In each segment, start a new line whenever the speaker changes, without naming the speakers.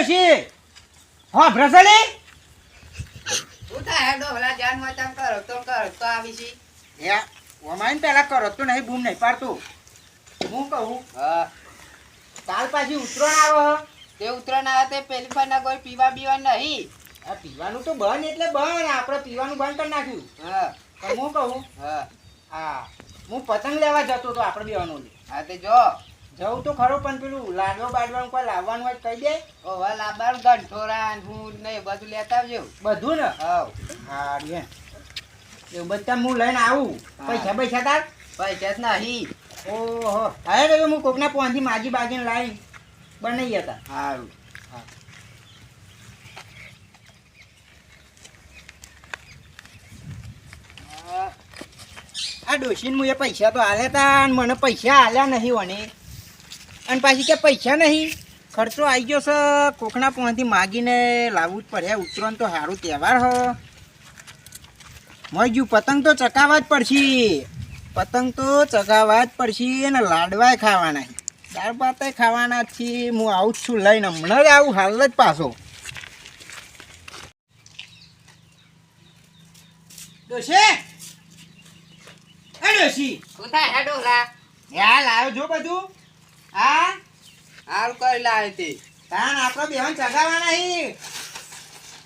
ડોશી હા ભ્રસલી
ઉઠા હેડો હલા જાન વાતમ કરો તો આવી છી
યા ઓમાઈન પેલા કરો તો નહીં બૂમ નહીં પાડતું હું કહું
હા
કાલ પાછી ઉતરણ આવો
તે ઉતરણ આવે તે પેલી પર ના કોઈ પીવા બીવા નહીં
આ પીવાનું તો બંધ એટલે બંધ આપણે પીવાનું બંધ કરી નાખ્યું
હા
પણ હું કહું
હા
હા હું પતંગ લેવા જતો તો આપણે બેવાનું
હા તે જો
જવું તો ખરો પણ પેલું લાડવા બાડવાનું કોઈ લાવવાનું હોય તો કહી દે
ઓવા લાબાર ગંઠોરા હું ને બધું લેતા આવજો
બધું ને
હા
હા રે એવું બધા હું લઈને આવું પૈસા પૈસા તાર
પૈસા જ નહીં
ઓહો હવે તો હું કોકના પોંથી માજી બાજીને લાવી બનાવી હતા
સારું
આ ડોશીને હું એ પૈસા તો હાલ્યા હતા અને મને પૈસા હાલ્યા નહીં વને અને પાછી કે પૈસા નહીં ખર્ચો આવી ગયો છે કોકના પોંથી માગીને લાવવું જ પડે ઉત્તરાયણ તો સારું તહેવાર હ મજુ પતંગ તો ચકાવવા જ પડશે પતંગ તો ચગાવવા જ પડશે અને લાડવાય ખાવાના દાળ ભાતે ખાવાના છે હું આવું જ છું લઈને હમણાં જ આવું હાલ જ પાછો ડોશી ડોશી
ઉઠા હેડો હલા
યા લાવ્યો જો બધું હા
હાલ કરી લાવે તે
તાન આપણો બેહન ચગાવવાના હી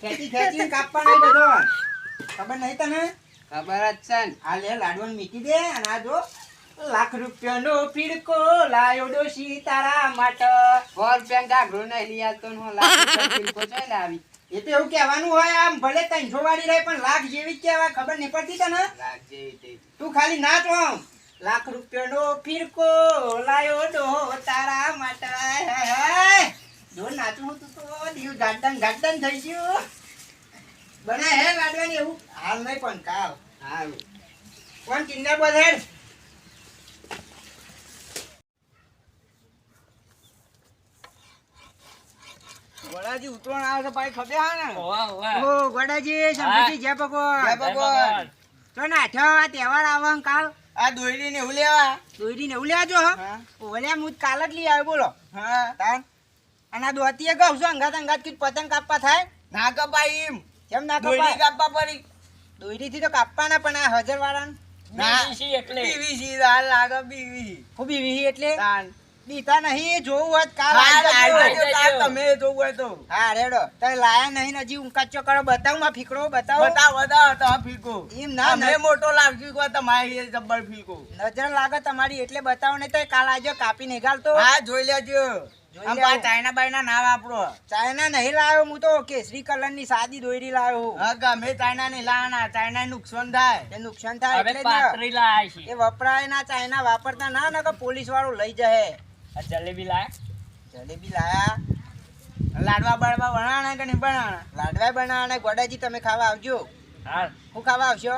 ખેંચી ખેંચીને કાપવાના બધો ખબર નહીં તને
ખબર જ છે ને
આ લે લાડવાને મીકી દે અને આ જો લાખ રૂપિયાનો પીડકો લાયો ડોશી તારા માટે
100 રૂપિયા ગાઘરો નહીં લઈ આવતો ને હું લાખ રૂપિયા કિલકો જોઈ લાવી
એ તો એવું કહેવાનું હોય આમ ભલે 300 વાળી રહે પણ લાખ જેવી જ કહેવાય ખબર નહીં પડતી તને
લાખ જેવી તે
તું ખાલી નાચ આમ લાખ રૂપિયાનો પીડકો લાયો ડો તારા માટે જો નાચું હું તો દીવ ગાર્ડન થઈ ગયું બના હે લાડવાની એવું હાલ નહીં પણ કાલ
સારું
કોણ કિન્નર બોલેડ ગોડાજી ઉતરણ આવે છે ભાઈ ખબર હા ને ઓ ગોડાજી સમજી જય ભગવાન તો નાઠ્યો આ તહેવાર આવે કાલ
આ દોયડી ને એવું લેવા
દોયડી ને એવું લેવા જો હા ઓલ્યા હું કાલ જ લઈ આવ્યો બોલો
હા
તાન અને આ દોતીએ કહું છું અંગાત કીટ પતંગ કાપવા થાય
ના કપાય એમ
કેમ ના
દોયડી
કપાય
કાપવા પડી
દોયડી થી તો કાપવાના પણ આ 1000 વાળા
ના બીવીસી હાલ લાગે બીવી
ખૂબ બીવી એટલે
તાન
દીતા નહીં જોવું હોત કાલ
કાલ
આવી જજો.
કાલ તમે જોવું હોય તો
હા રેડો તમે લાયા નહીં ને હજી ઊંકાચો કરો બતાવું માં ફીકડો બતાવો
બતાવો તો ફીકો
એમ ના
અમે મોટો લાગશું કોઈ તમારી એ જબ્બર ફીકો
નજર લાગે તમારી એટલે બતાવો નહીં તો કાલ આજો કાપી નિકાલતો
હા જોઈ લેજો
જોઈ
આમ
લેવું.
ચાઇના બાઈના ના વાપરો
ચાઇના નહીં લાવ્યો હું તો કેસરી કલર ની સાદી દોયડી લાવ્યો હું.
હા ગમે ચાઇના નહીં લાવવાના ચાઇના નુકસાન થાય
એ નુકસાન થાય એટલે જ ને. એ વપરાય ના ચાઇના વાપરતા ના ને કે પોલીસ વાળો લઈ જાય જલેબી લાયા
લાડવા બળવા બનાવવાના કે નહીં બનાવવાના
લાડવા બનાવવાના ગોડાજી તમે ખાવા આવજો હું ખાવા આવશો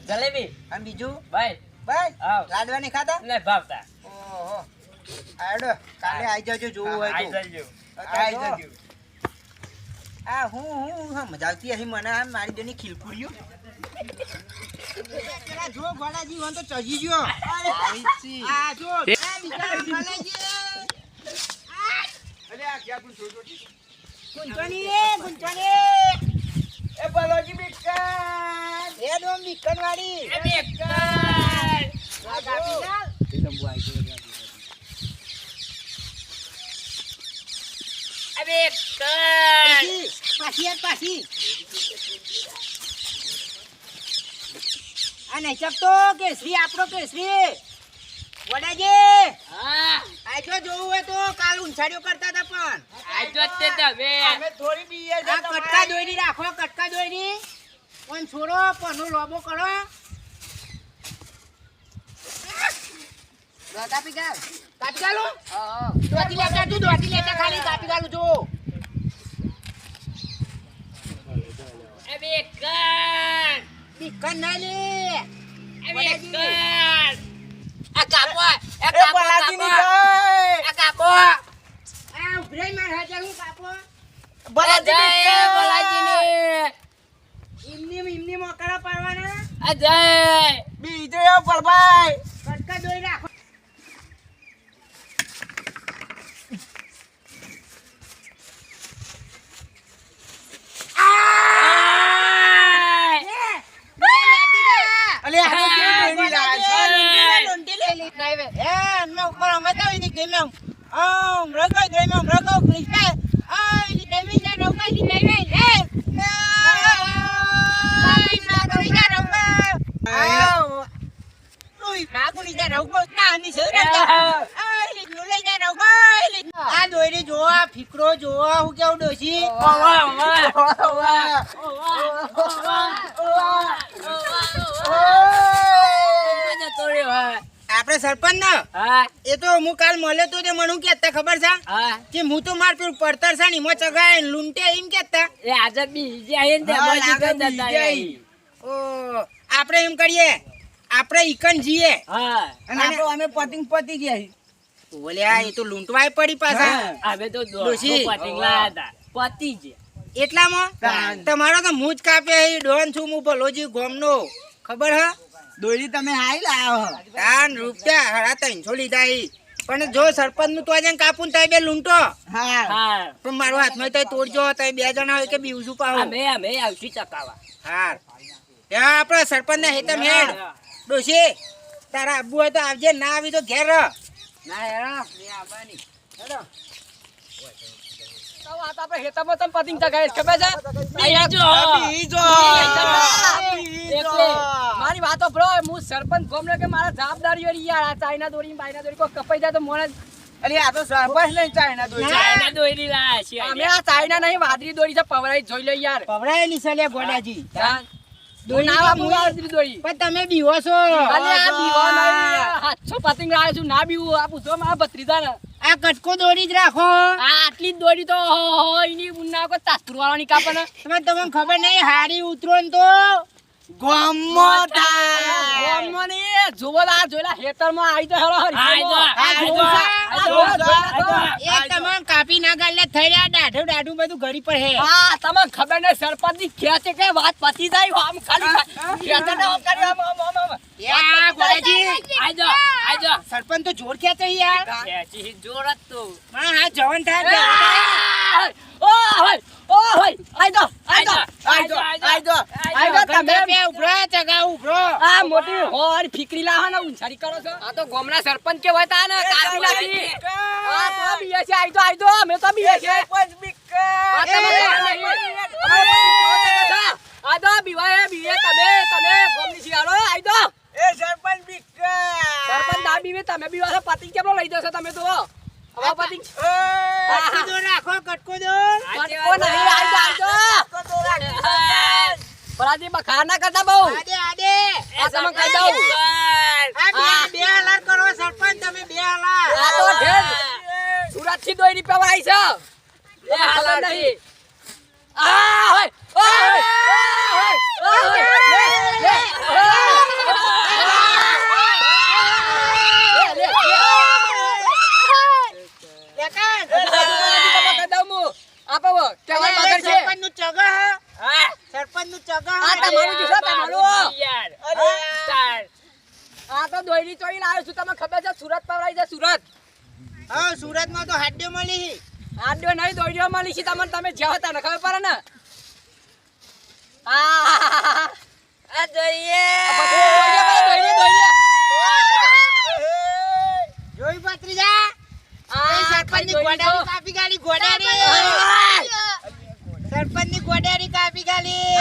જલેબી
અને બીજું
ભાઈ
બસ
આવ.
લાડવા નહીં ખાતા
ને ભાવતા
ઓહો આડો કાલે આવી જજો જોવું હોય
આઈ
તો
જજો
આઈ જજો
આ હું મજા આવતી હશે મને આમ મારી જોની ખીલકુડ્યું પેલા જો ગોડાજી વન તો ચજી ગયો આ જો આ બિચારો ગોડાજી
અરે આ ક્યાં પણ છોડો
ગુંચણી
એ બલોજી બિકન
એ ડોમ બીકન વાળી આ ગાડી ચાલ. પાછી આ નહીં ચકતો કેસરી આપણો કેસરી વડાજી આજો જોવું હોય તો કાલ ઊંચાડીઓ કરતા હતા પણ
અમે થોડી બીએ
આ કટકા દોરી રાખો કટકા દોરી પણ છોડો પનો લોબો કરો કાપી ગાલો દોતી લેતા તું દોતી લેતા ખાલી કાપી ગાલું જો બીકન ના લે
એ બલાજી ની જય
આ ઉભરાઈ માર હાજર હું કાપો
બલાજી
એમની મોકળા પાડવાના
બીજો એ બળભાઈ
કટકા દોરી રાખો તમે હમણાં કહો કૃષ્ણ આઈ દેવી જા રોકા દી દેવી હે આઈ નાગરી જા રોકા આવ ઓય નાગરી જા રોકા ના ની સરા આઈ લુલે જા રોકા આ દોરી જો આ ફિકરો જો હું કેવું ડોસી આપણે સરપંચ ને એ તો હું કાલ મળ્યો તો તે મને કેતા ખબર છે કે હું તો માર પેલું પડતર છે ને એમાં ચગાય લૂંટે એમ કેતા આપણે એમ કરીએ આપણે ઈકન જીએ અને અમે પતિંગ પતી ગયા બોલ્યા એ તો લૂંટવાય પડી પાછા
અમે તો પતિંગ લાયા હતા પતી જ
એટલામાં તમારો તો મું જ કાપે ડોન છું હું ભલોજી ગોમનો ખબર હ દોરી તમે હાઈ લાવો તાન રૂપિયા હરા 300 લીધા ઈ પણ જો સરપંચ નું તો આજે કાપું તાય બે લૂંટો હા પણ મારો હાથમાં તો તોડજો તાય બે જણા હોય કે બીજું પાહો
અમે આવશું ચકાવા
હા ત્યાં આપણે સરપંચ ને હેતમ હેડ ડોશી તારા આબુ હોય તો આવજે ના આવી તો ઘેર રહ ના હેરા મે આવવાની હેડો
મારી વાતો બ્રો હું સરપંચ ગોમનો કે મારા જવાબદારી હોય યાર આ ચાઇના દોરી બાયના દોરી કોઈ કપાઈ જાય તો મોણે
અરે આ તો સરપંચ નહીં ચાઇના
દોરી લાયા છે અમે આ ચાઇના નહીં વાદળી દોરી છે પવરાઈ જોઈ લે યાર
પવરાઈ ની સલે ગોડાજી
દોરી ના વાદળી દોરી
પણ તમે બીવો છો
અલે આ બીવો નહીં હાચો પતંગ લાવ્યો છું ના બીવું આ પૂછો મારા ભત્રીજા ને
આ કટકો દોરી જ રાખો
આ આટલી જ દોરી તો એની ઉન્ના કો તાસ્તુર વાળાની કાપે ને
તમને ખબર નહીં હારી ઉતરો ને તો ગોમો
જોલા જોલા હેતરમાં આવી તો હેરો
એક તમે કાપી ના ગાલે થઈ રહ્યા દાઢું દાઢું બધું ઘડી પર હે
હા તમને ખબર ને સરપંચ ની ખેંચે કે વાત પતી જાય આમ ખાલી ખેંચે ને આમ કરી આમ
યા ગોડાજી
આજો
સરપંચ તો જોર ખેંચે યાર
ખેંચી જોર જ તો
હા જવાન થાય તમે ઉભરો ચગા ઉભરો
આ મોટી હોર ફીકરી લાવો ને ઉંછારી કરો છો આ તો ગોમના સરપંચ કે હોય તા ને કાપી નાખી આ તો બીએ છે આઈ દો અમે તો બીએ છે આ તમે આ દો બીવાય બીએ તમે ગોમની શિયાળો આઈ દો
એ સરપંચ બીક
સરપંચ ના બીવે તમે બીવા પતિ કેમ લઈ જશો તમે તો હવે પતિ
કટકો દો રાખો કટકો દો
કટકો નહીં આઈ દો પરાજી બખાર ના કરતા બહુ
આદે
આ તમે કહી દઉં
આ બે હાલર કરો સરપંચ તમે બે હાલર
આ તો ઢેર સુરત થી દોરી પવાઈ છે એ હાલર નહીં આ હોય દોરી ચોરી લાવ્યો છું તમને ખબર છે સુરત પવરાઈ છે સુરત
હા સુરત માં તો હાડ્યો મળી
હાડ્યો નહીં દોરીઓ મળી છે તમને તમે જ્યાં હતા ને ખબર પડે ને આ જોઈએ
જોઈ પત્રીજા આ સરપંચ ની ગોડારી કાપી ગાલી ગોડારી સરપંચ ની ગોડારી કાપી ગાલી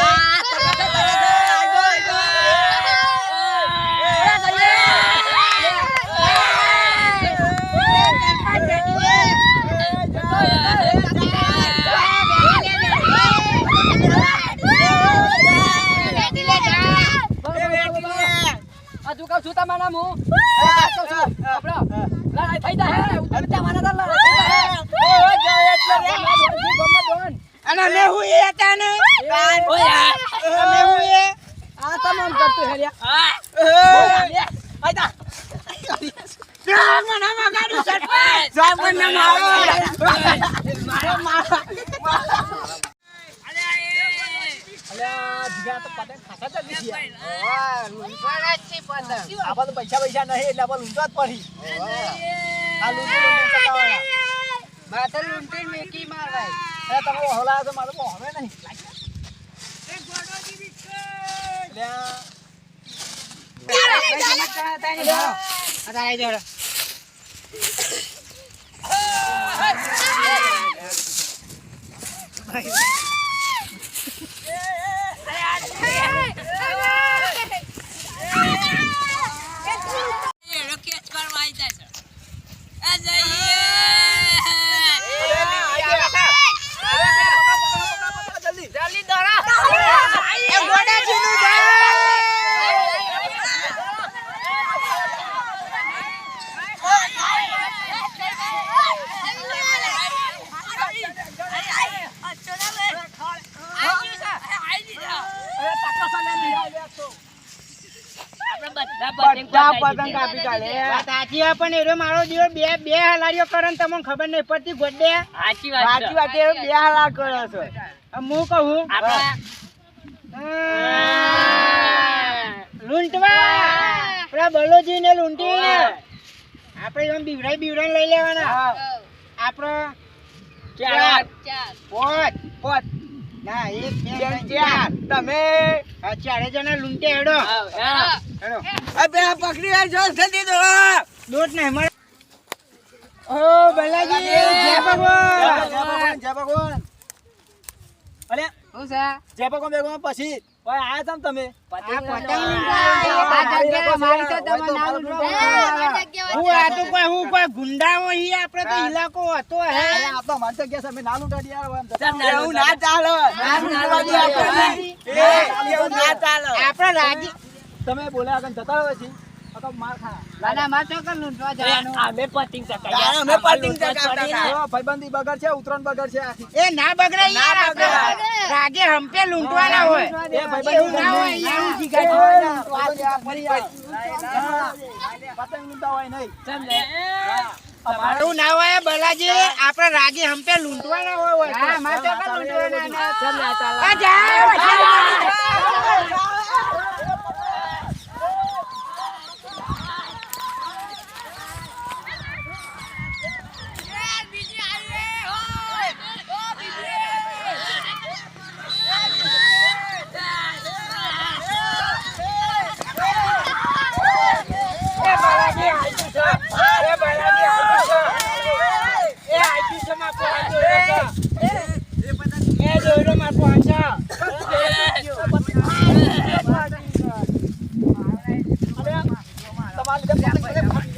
શું તમારા નામ હું લડાઈ થઈ જાય ઉતર તમારા લડાઈ
અને મે હું એ હતા ને મે હું એ
આ તમામ કરતો હેરિયા આઈતા
મને મગાડું સરપંચ મને મારો
પૈસા નહીં એટલે આપણે લૂંટવા જ પડી આ લૂંટી મેકી મારવાય તમે હોલા તો મારે હવે નહીં બધા પતંગ કાપી કાઢે.
વાત સાચી છે, પણ એરો મારો દીવો બે હલારીઓ કરે ને તમને ખબર નહીં પડતી ગોડે.
સાચી
સાચી વાત છે, બે હલાર કર્યો છે. હવે હું કહું લૂંટવા પેલા બલોજી ને લૂંટી આપણે એમ બીવરાઈ લઈ લેવાના. આપણે પોત ના એક બે ત્રણ, ચાર.
તમે
આ ચારે જણા લૂંટે હેડો હેડો.
પકડી વાર જો જલ્દી દો.
દોટ નહીં મળે. ઓ બલાજી જય ભગવાન.
જય ભગવાન. અરે
શું છે?
જય ભગવાન બેગવાન પછી ભાઈ આયા તમ તમે
આ પતંગ
આ જગ્યા અમારી તો તમે ના
હું આ તો કોઈ ગુંડાઓ ઈ આપણે તો ઇલાકો હતો હે.
આ તો મારી જગ્યા છે અમે ના લૂંટાડી યાર
એવું ના ચાલે.
ના ચાલે.
આપણે રાજી
તમે બોલ્યા આગળ જતા રહો પછી માર ખા
લાલા માં ચોકર લૂંટવા જવાનું.
અમે પતિંગ ચકાયા. ભાઈબંધી બગડ છે ઉતરણ બગડ છે આખી.
એ ના બગડે યાર. આપણે રાગે હંપે લૂંટવાના હોય.
એ ભાઈબંધી
એવું ના હોય યાર.
પતંગ લૂંટા હોય નહીં.
એવું ના હોય બલાજી. આપણે રાગે હંપે લૂંટવાના હોય.
હા માં ચોકર લૂંટવાના.
આ જા.
તમારે